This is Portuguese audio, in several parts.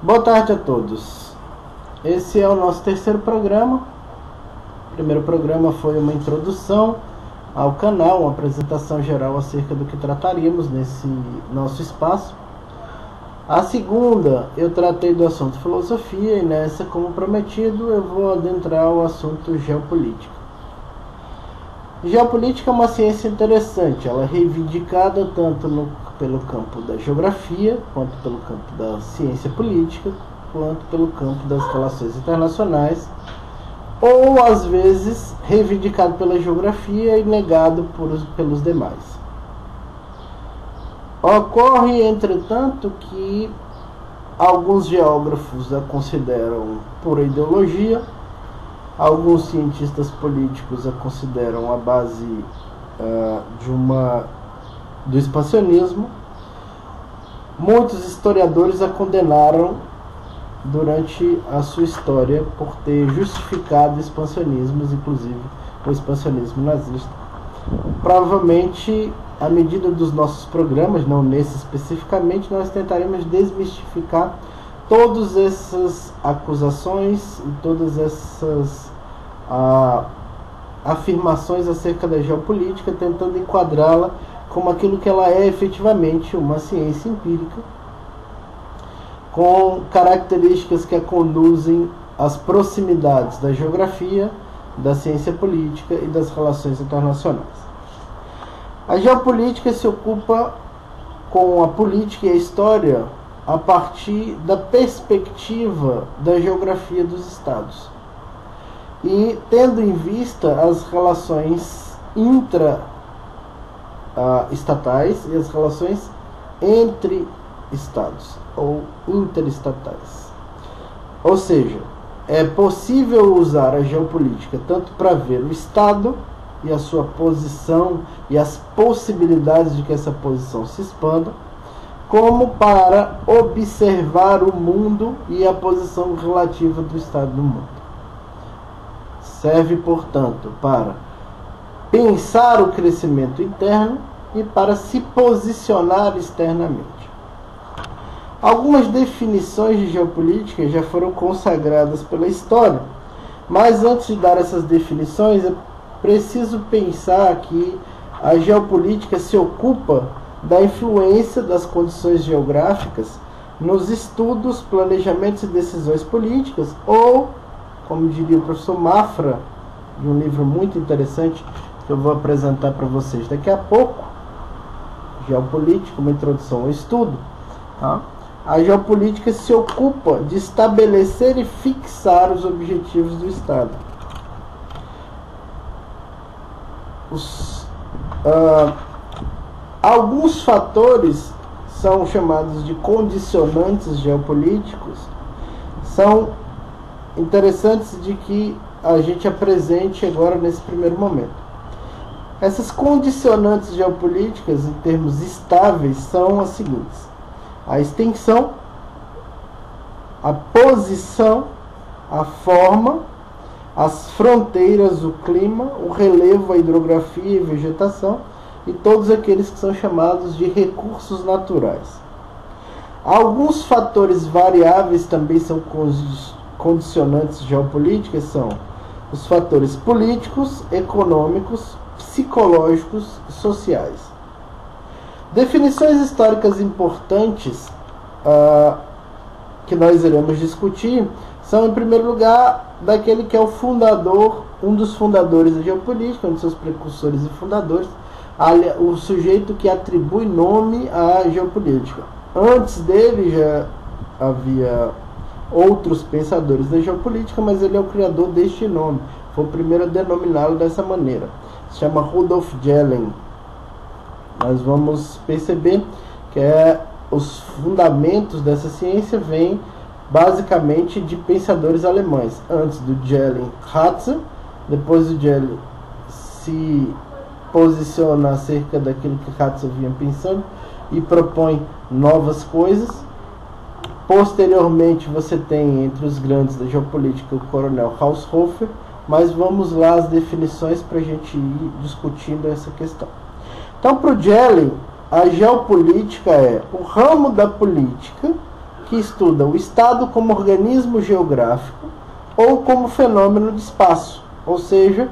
Boa tarde a todos. Esse é o nosso terceiro programa. O primeiro programa foi uma introdução ao canal, uma apresentação geral acerca do que trataríamos nesse nosso espaço. A segunda, eu tratei do assunto filosofia e nessa, como prometido, eu vou adentrar o assunto geopolítica. Geopolítica é uma ciência interessante, ela é reivindicada tanto pelo campo da geografia, quanto pelo campo da ciência política, quanto pelo campo das relações internacionais, ou às vezes reivindicado pela geografia e negado pelos demais. Ocorre, entretanto, que alguns geógrafos a consideram pura ideologia, alguns cientistas políticos a consideram a base do expansionismo. Muitos historiadores a condenaram durante a sua história por ter justificado expansionismos, inclusive o expansionismo nazista. Provavelmente, à medida dos nossos programas, não nesse especificamente, nós tentaremos desmistificar todas essas acusações e todas essas afirmações acerca da geopolítica, tentando enquadrá-la como aquilo que ela é efetivamente, uma ciência empírica, com características que a conduzem às proximidades da geografia, da ciência política e das relações internacionais. A geopolítica se ocupa com a política e a história a partir da perspectiva da geografia dos estados e tendo em vista as relações intra-estatais e as relações entre estados ou interestatais. Ou seja, é possível usar a geopolítica tanto para ver o estado e a sua posição e as possibilidades de que essa posição se expanda, como para observar o mundo e a posição relativa do estado do mundo. Serve, portanto, para pensar o crescimento interno e para se posicionar externamente. Algumas definições de geopolítica já foram consagradas pela história, mas antes de dar essas definições, é preciso pensar que a geopolítica se ocupa da influência das condições geográficas nos estudos, planejamentos e decisões políticas, ou, como diria o professor Mafra, de um livro muito interessante que eu vou apresentar para vocês daqui a pouco, Geopolítica, uma introdução ao estudo, tá? A geopolítica se ocupa de estabelecer e fixar os objetivos do Estado. Alguns fatores são chamados de condicionantes geopolíticos. São interessantes de que a gente apresente agora nesse primeiro momento. Essas condicionantes geopolíticas, em termos estáveis, são as seguintes: a extensão, a posição, a forma, as fronteiras, o clima, o relevo, a hidrografia e vegetação, e todos aqueles que são chamados de recursos naturais. Alguns fatores variáveis também são condicionantes geopolíticas, são os fatores políticos, econômicos, psicológicos e sociais. Definições históricas importantes que nós iremos discutir são, em primeiro lugar, daquele que é o fundador, um dos fundadores da geopolítica, um dos seus precursores e fundadores, o sujeito que atribui nome à geopolítica. Antes dele já havia outros pensadores da geopolítica, mas ele é o criador deste nome. Foi o primeiro a denominá-lo dessa maneira. Se chama Rudolf Gehlen. Nós vamos perceber que os fundamentos dessa ciência vêm basicamente de pensadores alemães. Antes do Gehlen, Ratzel. Depois do Gehlen se posiciona acerca daquilo que Ratzel vinha pensando e propõe novas coisas. Posteriormente você tem entre os grandes da geopolítica o coronel Haushofer, mas vamos lá as definições para a gente ir discutindo essa questão. Então, para o Gehlen, a geopolítica é o ramo da política que estuda o Estado como organismo geográfico ou como fenômeno de espaço, ou seja,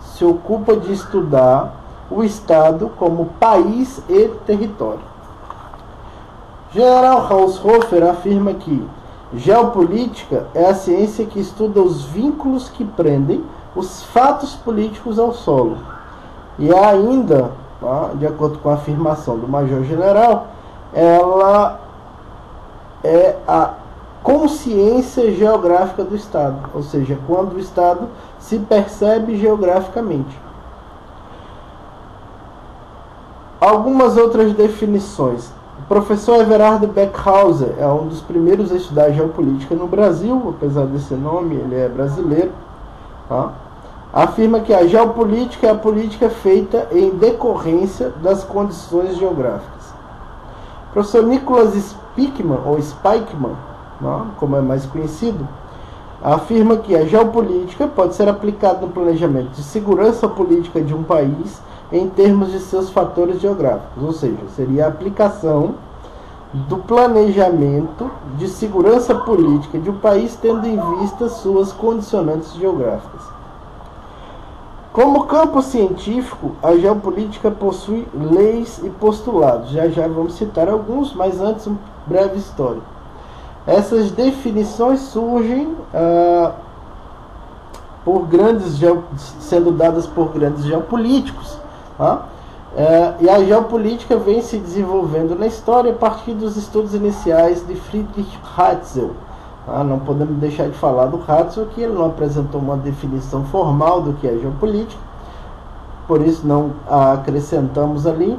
se ocupa de estudar o Estado como país e território. General Haushofer afirma que geopolítica é a ciência que estuda os vínculos que prendem os fatos políticos ao solo. E ainda, de acordo com a afirmação do Major-General, ela é a consciência geográfica do Estado, ou seja, quando o Estado se percebe geograficamente. Algumas outras definições. O professor Everardo Beckhauser é um dos primeiros a estudar geopolítica no Brasil, apesar desse nome, ele é brasileiro. Afirma que a geopolítica é a política feita em decorrência das condições geográficas. O professor Nicholas Spykman, ou Spykman, como é mais conhecido, afirma que a geopolítica pode ser aplicada no planejamento de segurança política de um país em termos de seus fatores geográficos, ou seja, seria a aplicação do planejamento de segurança política de um país tendo em vista suas condicionantes geográficas. Como campo científico, a geopolítica possui leis e postulados. Já vamos citar alguns, mas antes uma breve história. Essas definições surgem sendo dadas por grandes geopolíticos. E a geopolítica vem se desenvolvendo na história a partir dos estudos iniciais de Friedrich Ratzel. Não podemos deixar de falar do Ratzel, que ele não apresentou uma definição formal do que é geopolítica, por isso não a acrescentamos ali,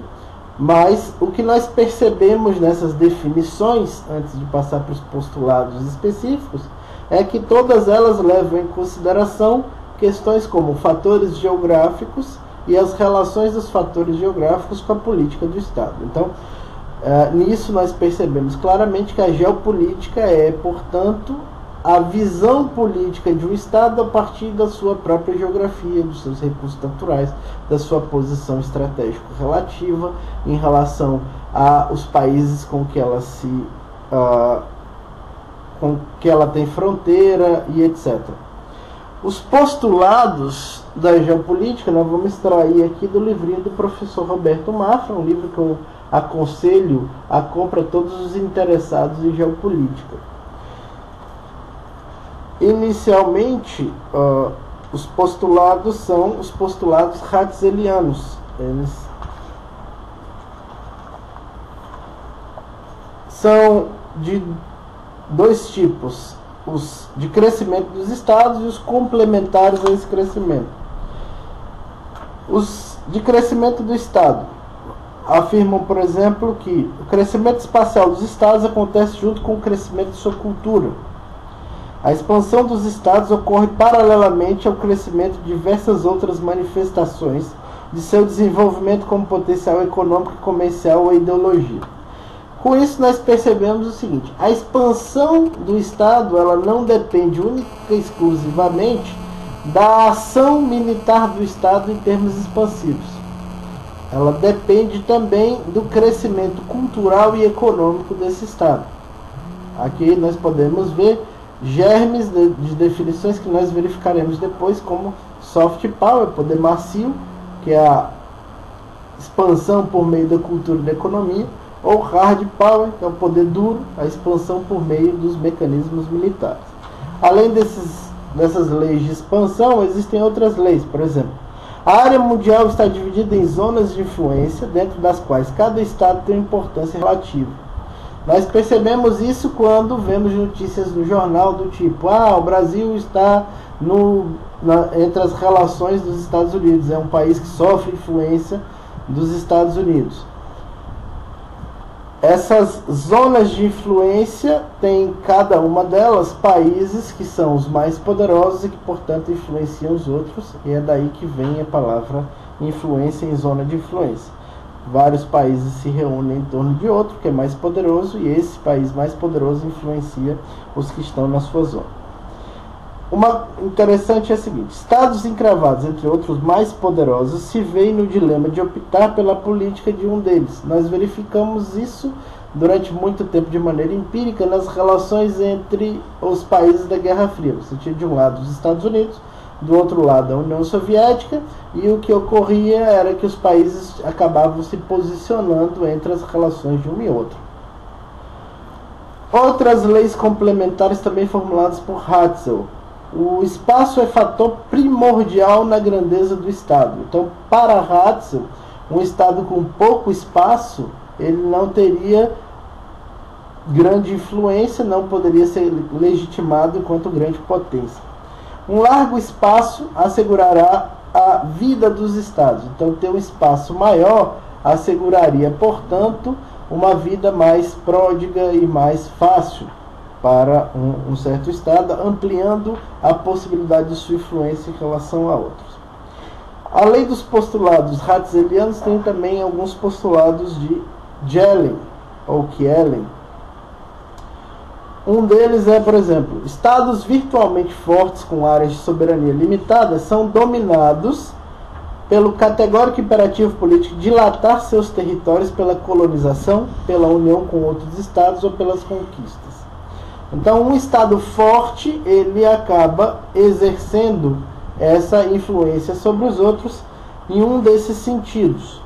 mas o que nós percebemos nessas definições, antes de passar para os postulados específicos, é que todas elas levam em consideração questões como fatores geográficos e as relações dos fatores geográficos com a política do Estado. Então, nisso nós percebemos claramente que a geopolítica é, portanto, a visão política de um Estado a partir da sua própria geografia, dos seus recursos naturais, da sua posição estratégica relativa em relação aos países com que ela tem fronteira e etc. Os postulados da geopolítica nós vamos extrair aqui do livrinho do professor Roberto Mafra, um livro que eu aconselho a compra a todos os interessados em geopolítica. Inicialmente, os postulados são os postulados ratzelianos. Eles são de dois tipos: os de crescimento dos estados e os complementares a esse crescimento. Os de crescimento do estado afirmam, por exemplo, que o crescimento espacial dos estados acontece junto com o crescimento de sua cultura. A expansão dos estados ocorre paralelamente ao crescimento de diversas outras manifestações de seu desenvolvimento como potencial econômico, comercial ou ideologia. Com isso, nós percebemos o seguinte: a expansão do Estado ela não depende única e exclusivamente da ação militar do Estado em termos expansivos. Ela depende também do crescimento cultural e econômico desse Estado. Aqui nós podemos ver germes de definições que nós verificaremos depois, como soft power, poder macio, que é a expansão por meio da cultura e da economia, ou hard power, que é o poder duro, a expansão por meio dos mecanismos militares. Além dessas leis de expansão, existem outras leis. Por exemplo, a área mundial está dividida em zonas de influência, dentro das quais cada estado tem uma importância relativa. Nós percebemos isso quando vemos notícias no jornal do tipo: o Brasil está entre as relações dos Estados Unidos, é um país que sofre influência dos Estados Unidos. Essas zonas de influência têm cada uma delas países que são os mais poderosos e que, portanto, influenciam os outros, e é daí que vem a palavra influência em zona de influência. Vários países se reúnem em torno de outro que é mais poderoso, e esse país mais poderoso influencia os que estão na sua zona. Uma interessante é a seguinte: estados encravados, entre outros mais poderosos, se veem no dilema de optar pela política de um deles. Nós verificamos isso durante muito tempo de maneira empírica nas relações entre os países da Guerra Fria. Você tinha de um lado os Estados Unidos, do outro lado a União Soviética, e o que ocorria era que os países acabavam se posicionando entre as relações de um e outro. Outras leis complementares também formuladas por Hatzel. O espaço é fator primordial na grandeza do Estado. Então, para Hatzel, um Estado com pouco espaço, ele não teria grande influência, não poderia ser legitimado enquanto grande potência. Um largo espaço assegurará a vida dos Estados. Então, ter um espaço maior asseguraria, portanto, uma vida mais pródiga e mais fácil para um certo Estado, ampliando a possibilidade de sua influência em relação a outros. Além dos postulados hatzelianos, tem também alguns postulados de Gehlen, ou Kielen. Um deles é, por exemplo, estados virtualmente fortes com áreas de soberania limitada são dominados pelo categórico imperativo político de dilatar seus territórios pela colonização, pela união com outros estados ou pelas conquistas. Então, um estado forte, ele acaba exercendo essa influência sobre os outros em um desses sentidos,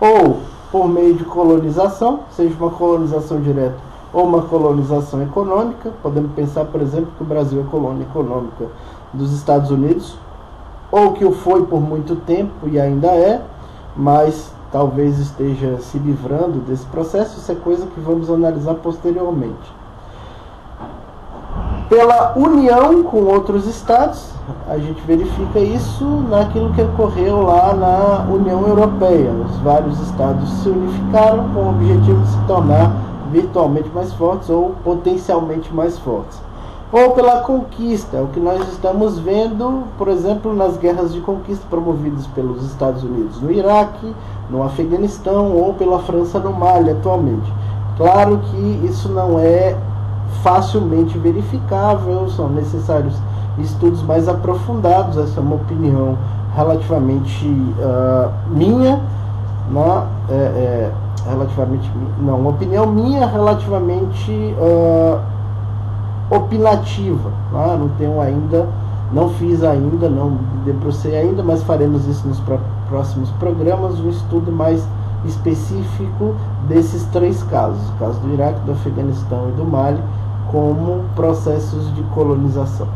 ou por meio de colonização, seja uma colonização direta ou uma colonização econômica. Podemos pensar, por exemplo, que o Brasil é colônia econômica dos Estados Unidos, ou que o foi por muito tempo e ainda é, mas talvez esteja se livrando desse processo. Isso é coisa que vamos analisar posteriormente. Pela união com outros estados, a gente verifica isso naquilo que ocorreu lá na União Europeia. Os vários estados se unificaram com o objetivo de se tornar virtualmente mais fortes ou potencialmente mais fortes. Ou pela conquista, o que nós estamos vendo, por exemplo, nas guerras de conquista promovidas pelos Estados Unidos no Iraque, no Afeganistão, ou pela França no Mali atualmente. Claro que isso não é facilmente verificável, são necessários estudos mais aprofundados. Essa é uma opinião relativamente minha, né? Uma opinião minha relativamente opinativa, né? Não tenho ainda, não fiz ainda, não debrucei ainda, mas faremos isso nos próximos programas, um estudo mais específico desses três casos, o caso do Iraque, do Afeganistão e do Mali, como processos de colonização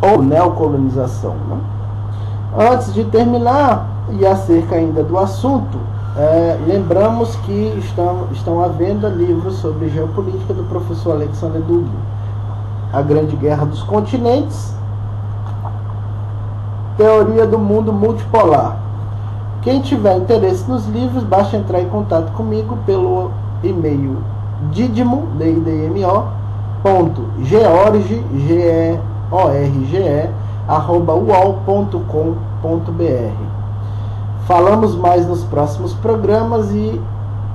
ou neocolonização, né? Antes de terminar, e acerca ainda do assunto, lembramos que estão à venda livros sobre geopolítica do professor Alexander Dugin, A Grande Guerra dos Continentes, Teoria do Mundo Multipolar. Quem tiver interesse nos livros, basta entrar em contato comigo pelo e-mail didimo.george@uol.com.br. Falamos mais nos próximos programas e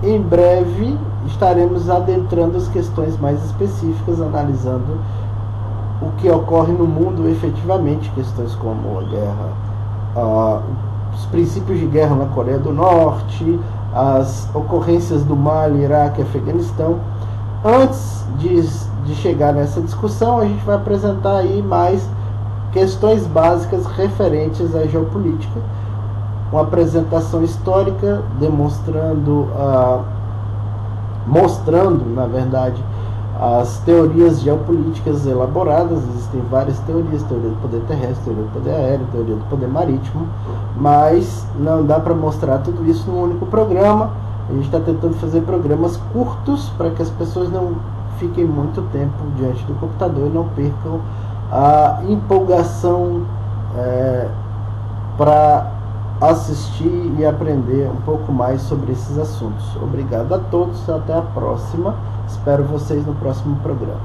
em breve estaremos adentrando as questões mais específicas, analisando o que ocorre no mundo efetivamente, questões como a guerra, os princípios de guerra na Coreia do Norte, as ocorrências do Mali, Iraque e Afeganistão. Antes de chegar nessa discussão, a gente vai apresentar aí mais questões básicas referentes à geopolítica, uma apresentação histórica mostrando, na verdade, as teorias geopolíticas elaboradas. Existem várias teorias: teoria do poder terrestre, teoria do poder aéreo, teoria do poder marítimo, mas não dá para mostrar tudo isso num único programa. A gente está tentando fazer programas curtos para que as pessoas não fiquem muito tempo diante do computador e não percam a empolgação para assistir e aprender um pouco mais sobre esses assuntos. Obrigado a todos, até a próxima. Espero vocês no próximo programa.